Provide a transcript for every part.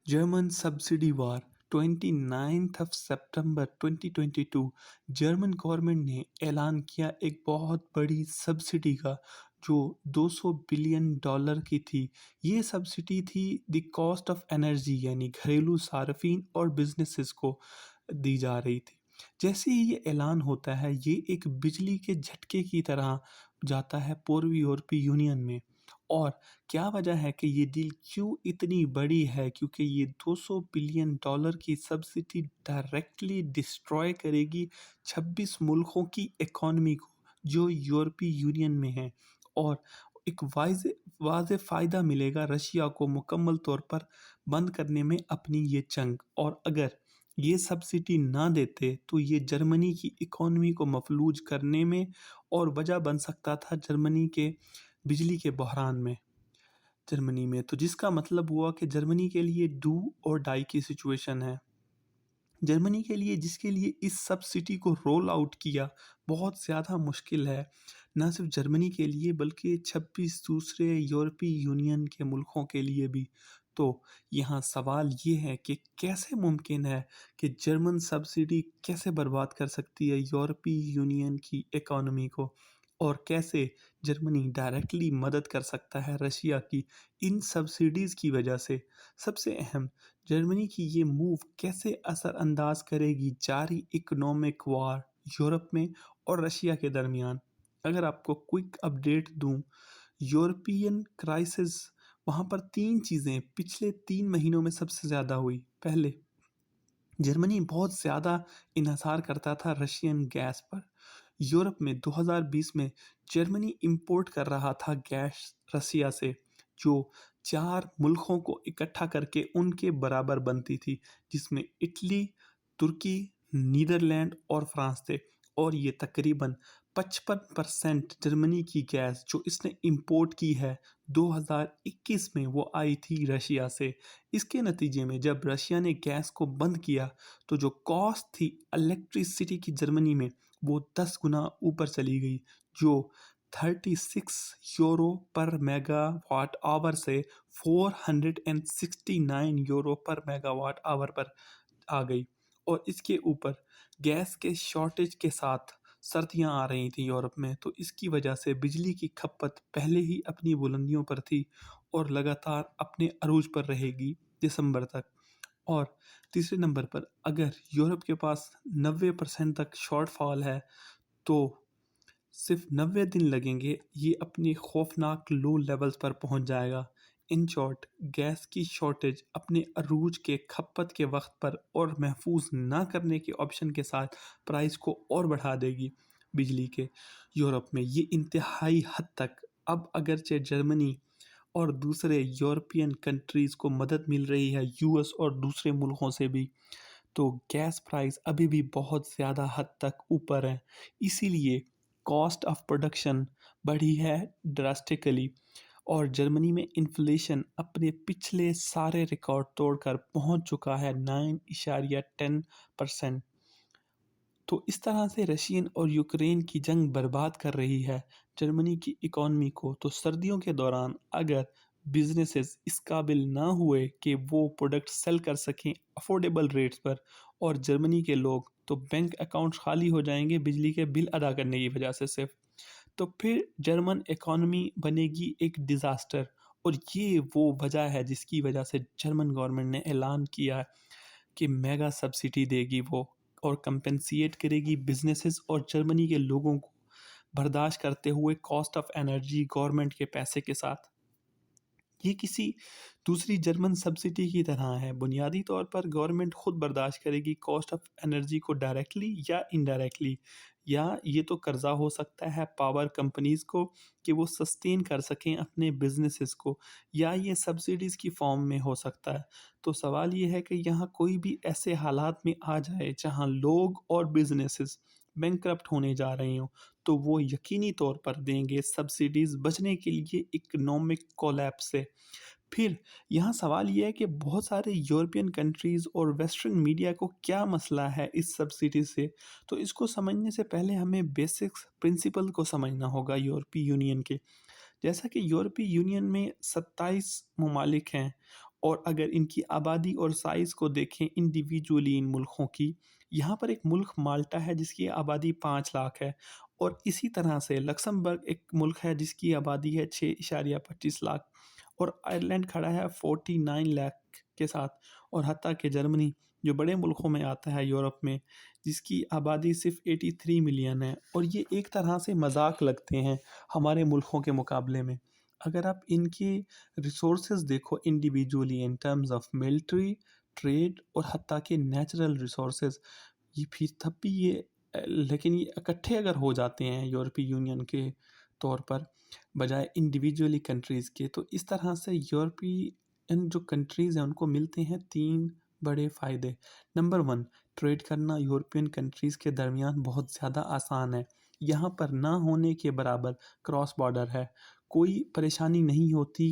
German subsidy war 29th of September 2022 German government ने ऐलान किया एक बहुत बड़ी सब्सिडी का जो 200 बिलियन डॉलर की थी। ये सब्सिडी थी द कॉस्ट ऑफ एनर्जी यानी घरेलू सार्फिन और बिजनेसेस को दी जा रही थी। जैसे ही ये ऐलान होता है ये एक बिजली के झटके की तरह जाता है पूर्वी यूरोपीय यूनियन में। और क्या वजह है कि ये डील क्यों इतनी बड़ी है? क्योंकि ये 200 बिलियन डॉलर की सब्सिडी डायरेक्टली डिस्ट्रॉय करेगी 26 मुल्कों की इकोनॉमी को जो यूरोपीय यूनियन में है। और एक वाज़े फ़ायदा मिलेगा रशिया को मुकम्मल तौर पर बंद करने में अपनी ये जंग। और अगर ये सब्सिडी ना देते तो ये जर्मनी की इकोनॉमी को मफलूज करने में और वजह बन सकता था जर्मनी के बिजली के बहरान में जर्मनी में। तो जिसका मतलब हुआ कि जर्मनी के लिए डू और डाई की सिचुएशन है। जर्मनी के लिए जिसके लिए इस सब्सिडी को रोल आउट किया बहुत ज़्यादा मुश्किल है। ना सिर्फ जर्मनी के लिए बल्कि 26 दूसरे यूरोपीय यूनियन के मुल्कों के लिए भी। तो यहाँ सवाल ये है कि कैसे मुमकिन है कि जर्मन सब्सिडी कैसे बर्बाद कर सकती है यूरोपीय यूनियन की इकोनॉमी को? और कैसे जर्मनी डायरेक्टली मदद कर सकता है रशिया की इन सब्सिडीज़ की वजह से? सबसे अहम, जर्मनी की ये मूव कैसे असरअंदाज करेगी जारी इकोनॉमिक वॉर यूरोप में और रशिया के दरमियान? अगर आपको क्विक अपडेट दूं, यूरोपियन क्राइसिस वहाँ पर 3 चीज़ें पिछले 3 महीनों में सबसे ज़्यादा हुई। पहले, जर्मनी बहुत ज़्यादा इन्हिसार करता था रशियन गैस पर। यूरोप में 2020 में जर्मनी इंपोर्ट कर रहा था गैस रसिया से, जो 4 मुल्कों को इकट्ठा करके उनके बराबर बनती थी, जिसमें इटली, तुर्की, नीदरलैंड और फ्रांस थे। और ये तकरीबन 55% जर्मनी की गैस जो इसने इंपोर्ट की है 2021 में वो आई थी रशिया से। इसके नतीजे में जब रशिया ने गैस को बंद किया तो जो कॉस्ट थी इलेक्ट्रिसिटी की जर्मनी में वो 10 गुना ऊपर चली गई, जो 36 यूरो पर मेगावाट आवर से 469 यूरो पर मेगावाट आवर पर आ गई। और इसके ऊपर गैस के शॉर्टेज के साथ सर्दियां आ रही थी यूरोप में, तो इसकी वजह से बिजली की खपत पहले ही अपनी बुलंदियों पर थी और लगातार अपने अरूज पर रहेगी दिसंबर तक। और तीसरे नंबर पर अगर यूरोप के पास 90% तक शॉर्टफॉल है तो सिर्फ 90 दिन लगेंगे ये अपनी खौफनाक लो लेवल्स पर पहुंच जाएगा। इन शॉर्ट, गैस की शॉर्टेज अपने अरूज के खपत के वक्त पर और महफूज ना करने के ऑप्शन के साथ प्राइस को और बढ़ा देगी बिजली के यूरोप में। ये इंतहाई हद तक अब अगरचे जर्मनी और दूसरे यूरोपियन कंट्रीज़ को मदद मिल रही है यूएस और दूसरे मुल्कों से भी, तो गैस प्राइस अभी भी बहुत ज़्यादा हद तक ऊपर है। इसीलिए कॉस्ट ऑफ प्रोडक्शन बढ़ी है ड्रास्टिकली। और जर्मनी में इन्फ्लेशन अपने पिछले सारे रिकॉर्ड तोड़कर पहुंच चुका है 9.10%। तो इस तरह से रशियन और यूक्रेन की जंग बर्बाद कर रही है जर्मनी की इकॉनमी को। तो सर्दियों के दौरान अगर बिजनेसेस इस काबिल ना हुए कि वो प्रोडक्ट सेल कर सकें अफोर्डेबल रेट्स पर, और जर्मनी के लोग तो बैंक अकाउंट्स खाली हो जाएंगे बिजली के बिल अदा करने की वजह से सिर्फ, तो फिर जर्मन इकॉनमी बनेगी एक डिज़ास्टर। और ये वो वजह है जिसकी वजह से जर्मन गवर्नमेंट ने ऐलान किया कि मेगा सब्सिडी देगी वो और कंपेंसिएट करेगी बिजनेसेस और जर्मनी के लोगों को बर्दाश्त करते हुए कॉस्ट ऑफ एनर्जी गवर्नमेंट के पैसे के साथ। ये किसी दूसरी जर्मन सब्सिडी की तरह है। बुनियादी तौर पर गवर्नमेंट खुद बर्दाश्त करेगी कॉस्ट ऑफ एनर्जी को डायरेक्टली या इनडायरेक्टली, या ये तो कर्जा हो सकता है पावर कंपनीज को कि वो सस्टेन कर सकें अपने बिजनेसेस को, या ये सब्सिडीज़ की फॉर्म में हो सकता है। तो सवाल ये है कि यहाँ कोई भी ऐसे हालात में आ जाए जहाँ लोग और बिजनेसेस बैंकरप्ट होने जा रहे हों, तो वो यकीनी तौर पर देंगे सब्सिडीज़ बचने के लिए इकोनॉमिक कोलैप्स से। फिर यहाँ सवाल ये है कि बहुत सारे यूरोपियन कंट्रीज़ और वेस्टर्न मीडिया को क्या मसला है इस सब्सिडी से? तो इसको समझने से पहले हमें बेसिक्स प्रिंसिपल को समझना होगा यूरोपीय यूनियन के। जैसा कि यूरोपीय यूनियन में 27 ममालिक हैं और अगर इनकी आबादी और साइज़ को देखें इंडिविजुअली इन मुल्कों की, यहाँ पर एक मुल्क माल्टा है जिसकी आबादी 5 लाख है और इसी तरह से लक्समबर्ग एक मुल्क है जिसकी आबादी है 6.25 लाख और आयरलैंड खड़ा है 49 लाख के साथ और हत्ता कि जर्मनी जो बड़े मुल्कों में आता है यूरोप में, जिसकी आबादी सिर्फ 83 मिलियन है और ये एक तरह से मजाक लगते हैं हमारे मुल्कों के मुकाबले में। अगर आप इनके रिसोर्सेज देखो individually in terms of military, trade और हत्ता के नेचुरल रिसोर्सेज, ये फिर तब भी लेकिन ये इकट्ठे अगर हो जाते हैं यूरोपीय यूनियन के तौर पर बजाय इंडिविजुअली कंट्रीज़ के, तो इस तरह से यूरोपियन जो कंट्रीज़ हैं उनको मिलते हैं 3 बड़े फ़ायदे। नंबर 1, ट्रेड करना यूरोपियन कंट्रीज़ के दरमियान बहुत ज़्यादा आसान है। यहाँ पर ना होने के बराबर क्रॉस बॉर्डर है। कोई परेशानी नहीं होती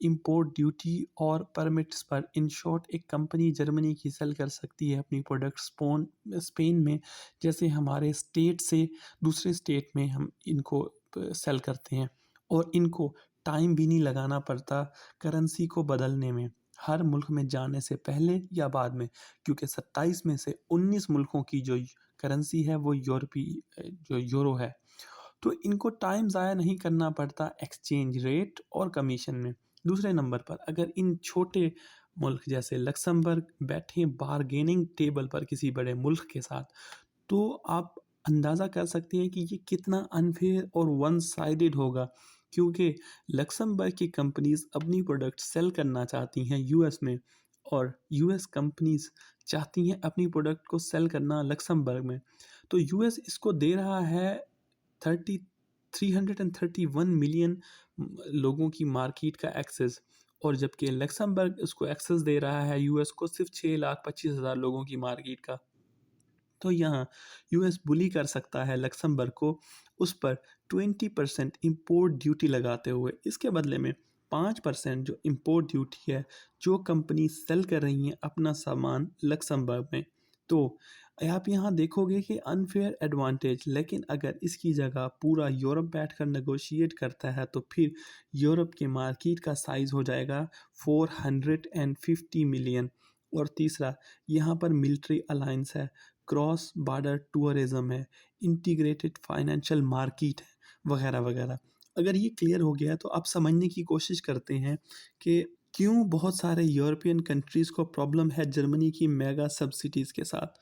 इम्पोर्ट ड्यूटी और परमिट्स पर। इन शॉर्ट एक कंपनी जर्मनी की सेल कर सकती है अपनी प्रोडक्ट स्पेन में, जैसे हमारे स्टेट से दूसरे स्टेट में हम इनको सेल करते हैं और इनको टाइम भी नहीं लगाना पड़ता करेंसी को बदलने में, हर मुल्क में जाने से पहले या बाद में, क्योंकि 27 में से 19 मुल्कों की जो करेंसी है वो जो यूरो है। तो इनको टाइम ज़ाया नहीं करना पड़ता एक्सचेंज रेट और कमीशन में। दूसरे नंबर पर अगर इन छोटे मुल्क जैसे लक्समबर्ग बैठें बारगेनिंग टेबल पर किसी बड़े मुल्क के साथ, तो आप अंदाज़ा कर सकते हैं कि ये कितना अनफेयर और वन साइडेड होगा, क्योंकि लक्समबर्ग की कंपनीज़ अपनी प्रोडक्ट सेल करना चाहती हैं यूएस में और यूएस कंपनीज़ चाहती हैं अपनी प्रोडक्ट को सेल करना लक्समबर्ग में। तो यूएस इसको दे रहा है 30 331 मिलियन लोगों की मार्केट का एक्सेस, और जबकि लक्समबर्ग उसको एक्सेस दे रहा है यूएस को सिर्फ 6,25,000 लोगों की मार्केट का। तो यहाँ यूएस बुली कर सकता है लक्समबर्ग को उस पर 20% इम्पोर्ट ड्यूटी लगाते हुए। इसके बदले में 5% जो इम्पोर्ट ड्यूटी है जो कंपनी सेल कर रही हैं अपना सामान लक्समबर्ग में। तो आप यहाँ देखोगे कि अनफेयर एडवांटेज, लेकिन अगर इसकी जगह पूरा यूरोप बैठकर नेगोशिएट करता है तो फिर यूरोप के मार्केट का साइज़ हो जाएगा 450 मिलियन। और तीसरा, यहाँ पर मिलिट्री अलायंस है, क्रॉस बॉर्डर टूरिज़्म है, इंटीग्रेटेड फाइनेंशियल मार्केट है, वगैरह वगैरह। अगर ये क्लियर हो गया तो आप समझने की कोशिश करते हैं कि क्यों बहुत सारे यूरोपियन कंट्रीज़ को प्रॉब्लम है जर्मनी की मेगा सब्सिडीज़ के साथ।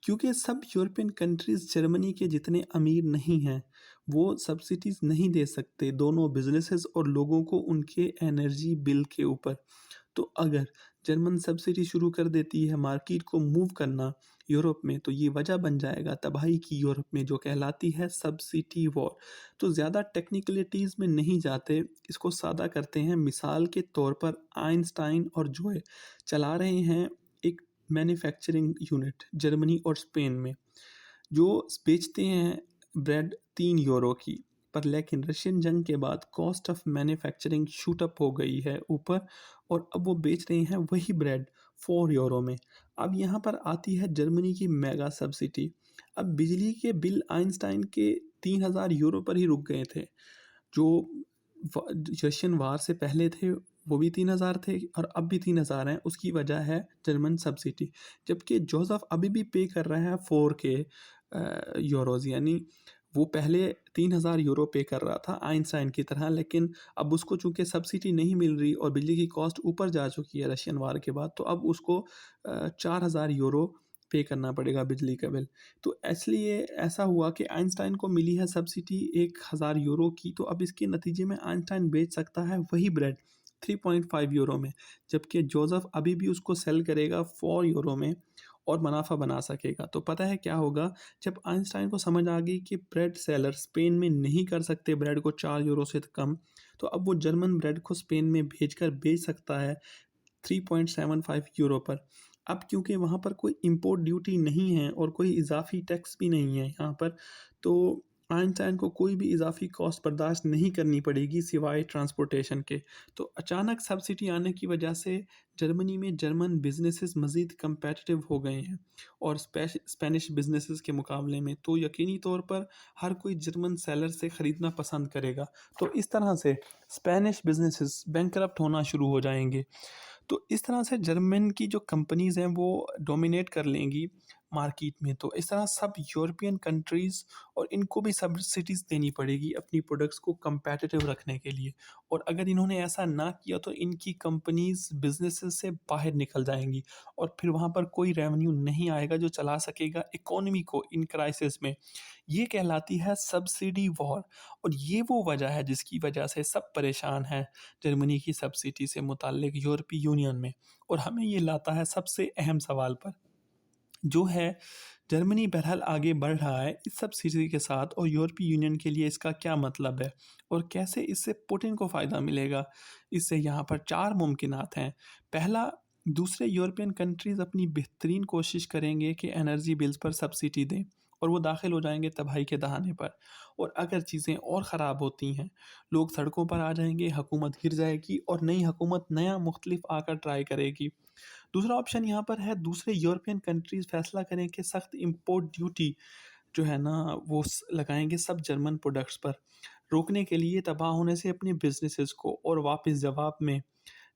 क्योंकि सब यूरोपियन कंट्रीज़ जर्मनी के जितने अमीर नहीं हैं, वो सब्सिडीज़ नहीं दे सकते दोनों बिज़नेसेस और लोगों को उनके एनर्जी बिल के ऊपर। तो अगर जर्मन सब्सिडी शुरू कर देती है मार्केट को मूव करना यूरोप में, तो ये वजह बन जाएगा तबाही की यूरोप में, जो कहलाती है सब्सिडी वॉर। तो ज़्यादा टेक्निकलिटीज़ में नहीं जाते, इसको सादा करते हैं। मिसाल के तौर पर आइंस्टाइन और जोए चला रहे हैं एक मैन्युफैक्चरिंग यूनिट जर्मनी और स्पेन में, जो बेचते हैं ब्रेड 3 यूरो की, पर लेकिन रशियन जंग के बाद cost of manufacturing shoot up हो गई है ऊपर और अब वो बेच रहे हैं वही ब्रेड 4 यूरो में। अब यहाँ पर आती है जर्मनी की मेगा सब्सिडी। अब बिजली के बिल आइंस्टाइन के 3,000 यूरो पर ही रुक गए थे, जो रशियन वार से पहले थे वो भी 3,000 थे और अब भी 3,000 हैं। उसकी वजह है जर्मन सब्सिडी, जबकि जोसेफ अभी भी पे कर रहा है 4 के यूरोज़, यानी वो पहले 3,000 यूरो पे कर रहा था आइंस्टाइन की तरह, लेकिन अब उसको चूँकि सब्सिडी नहीं मिल रही और बिजली की कॉस्ट ऊपर जा चुकी है रशियन वार के बाद, तो अब उसको 4,000 यूरो पे करना पड़ेगा बिजली का बिल। तो इसलिए ऐसा हुआ कि आइंस्टाइन को मिली है सब्सिडी 1,000 यूरो की, तो अब इसके नतीजे में आइंस्टाइन बेच सकता है वही ब्रेड 3.5 यूरो में, जबकि जोसेफ अभी भी उसको सेल करेगा 4 यूरो में और मुनाफा बना सकेगा। तो पता है क्या होगा, जब आइंस्टाइन को समझ आ गई कि ब्रेड सेलर स्पेन में नहीं कर सकते ब्रेड को 4 यूरो से कम, तो अब वो जर्मन ब्रेड को स्पेन में भेजकर बेच सकता है 3.75 यूरो पर। अब क्योंकि वहाँ पर कोई इम्पोर्ट ड्यूटी नहीं है और कोई इजाफ़ी टैक्स भी नहीं है यहाँ पर, तो आइंस्टाइन को कोई भी इजाफ़ी कॉस्ट बर्दाश्त नहीं करनी पड़ेगी सिवाय ट्रांसपोर्टेशन के। तो अचानक सब्सिडी आने की वजह से जर्मनी में जर्मन बिज़नेसेस मज़ीद कम्पेटिटिव हो गए हैं और स्पेनिश बिज़नेसेस के मुकाबले में, तो यकीनी तौर पर हर कोई जर्मन सेलर से ख़रीदना पसंद करेगा। तो इस तरह से स्पेनिश बिज़नेसेस बैंकरप्ट होना शुरू हो जाएंगे। तो इस तरह से जर्मन की जो कंपनीज़ हैं वो डोमिनेट कर लेंगी मार्केट में। तो इस तरह सब यूरोपियन कंट्रीज़ और इनको भी सब्सिडीज़ देनी पड़ेगी अपनी प्रोडक्ट्स को कम्पेटिटिव रखने के लिए। और अगर इन्होंने ऐसा ना किया तो इनकी कंपनीज़ बिज़नेसेस से बाहर निकल जाएँगी और फिर वहाँ पर कोई रेवेन्यू नहीं आएगा जो चला सकेगा इकोनॉमी को इन क्राइसिस में। ये कहलाती है सब्सिडी वॉर और ये वो वजह है जिसकी वजह से सब परेशान हैं जर्मनी की सब्सिडी से मुताल्लिक यूरोपीय यूनियन में। और हमें ये लाता है सबसे अहम सवाल पर, जो है जर्मनी बहरहाल आगे बढ़ रहा है इस सब्सिडी के साथ और यूरोपीय यूनियन के लिए इसका क्या मतलब है और कैसे इससे पुतिन को फ़ायदा मिलेगा। इससे यहाँ पर 4 मुमकिनात हैं। पहला, दूसरे यूरोपियन कंट्रीज़ अपनी बेहतरीन कोशिश करेंगे कि एनर्जी बिल्स पर सब्सिडी दें और वो दाखिल हो जाएँगे तबाही के दहाने पर। और अगर चीज़ें और ख़राब होती हैं, लोग सड़कों पर आ जाएँगे, हुकूमत गिर जाएगी और नई हुकूमत नया मुख्तलिफ आकर ट्राई करेगी। दूसरा ऑप्शन यहाँ पर है दूसरे यूरोपियन कंट्रीज़ फ़ैसला करें कि सख्त इम्पोर्ट ड्यूटी जो है ना वो लगाएँगे सब जर्मन प्रोडक्ट्स पर, रोकने के लिए तबाह होने से अपने बिज़नेसेस को। और वापस जवाब में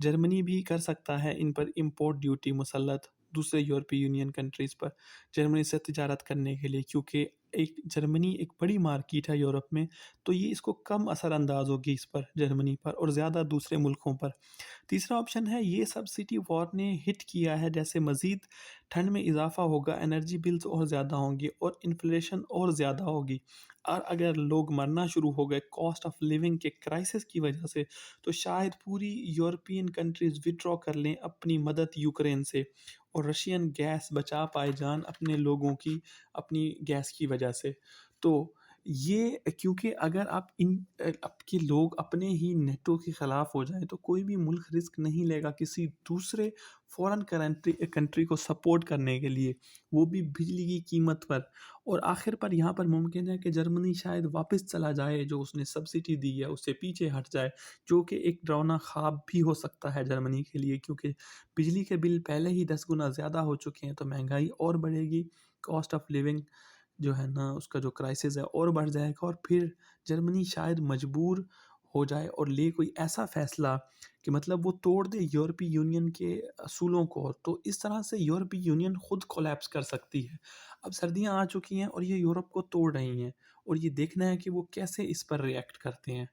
जर्मनी भी कर सकता है इन पर इम्पोर्ट ड्यूटी मुसल्लत दूसरे यूरोपीय यूनियन कंट्रीज़ पर जर्मनी से तिजारत करने के लिए, क्योंकि एक जर्मनी एक बड़ी मार्केट है यूरोप में, तो ये इसको कम असरअंदाज होगी इस पर जर्मनी पर और ज़्यादा दूसरे मुल्कों पर। तीसरा ऑप्शन है ये सब्सिडी वॉर ने हिट किया है, जैसे मज़ीद ठंड में इज़ाफ़ा होगा, एनर्जी बिल्स और ज़्यादा होंगे और इन्फ्लेशन और ज़्यादा होगी। और अगर लोग मरना शुरू हो गए कॉस्ट ऑफ लिविंग के क्राइसिस की वजह से, तो शायद पूरी यूरोपियन कंट्रीज़ विथड्रॉ कर लें अपनी मदद यूक्रेन से और रशियन गैस बचा पाए जान अपने लोगों की, अपनी गैस की वजह से। तो ये क्योंकि अगर आप आपके लोग अपने ही नेटो के ख़िलाफ़ हो जाएँ, तो कोई भी मुल्क रिस्क नहीं लेगा किसी दूसरे फ़ॉरेन कंट्री को सपोर्ट करने के लिए, वो भी बिजली की कीमत पर। और आखिर पर यहाँ पर मुमकिन है कि जर्मनी शायद वापस चला जाए, जो उसने सब्सिडी दी है, उससे पीछे हट जाए, जो कि एक डरावना ख़्वाब भी हो सकता है जर्मनी के लिए, क्योंकि बिजली के बिल पहले ही 10 गुना ज़्यादा हो चुके हैं, तो महँगाई और बढ़ेगी, कॉस्ट ऑफ लिविंग जो है ना उसका जो क्राइसिस है और बढ़ जाएगा और फिर जर्मनी शायद मजबूर हो जाए और ले कोई ऐसा फ़ैसला कि मतलब वो तोड़ दे यूरोपीय यूनियन के असूलों को। तो इस तरह से यूरोपीय यूनियन खुद कोलैप्स कर सकती है। अब सर्दियाँ आ चुकी हैं और ये यूरोप को तोड़ रही हैं और ये देखना है कि वो कैसे इस पर रिएक्ट करते हैं।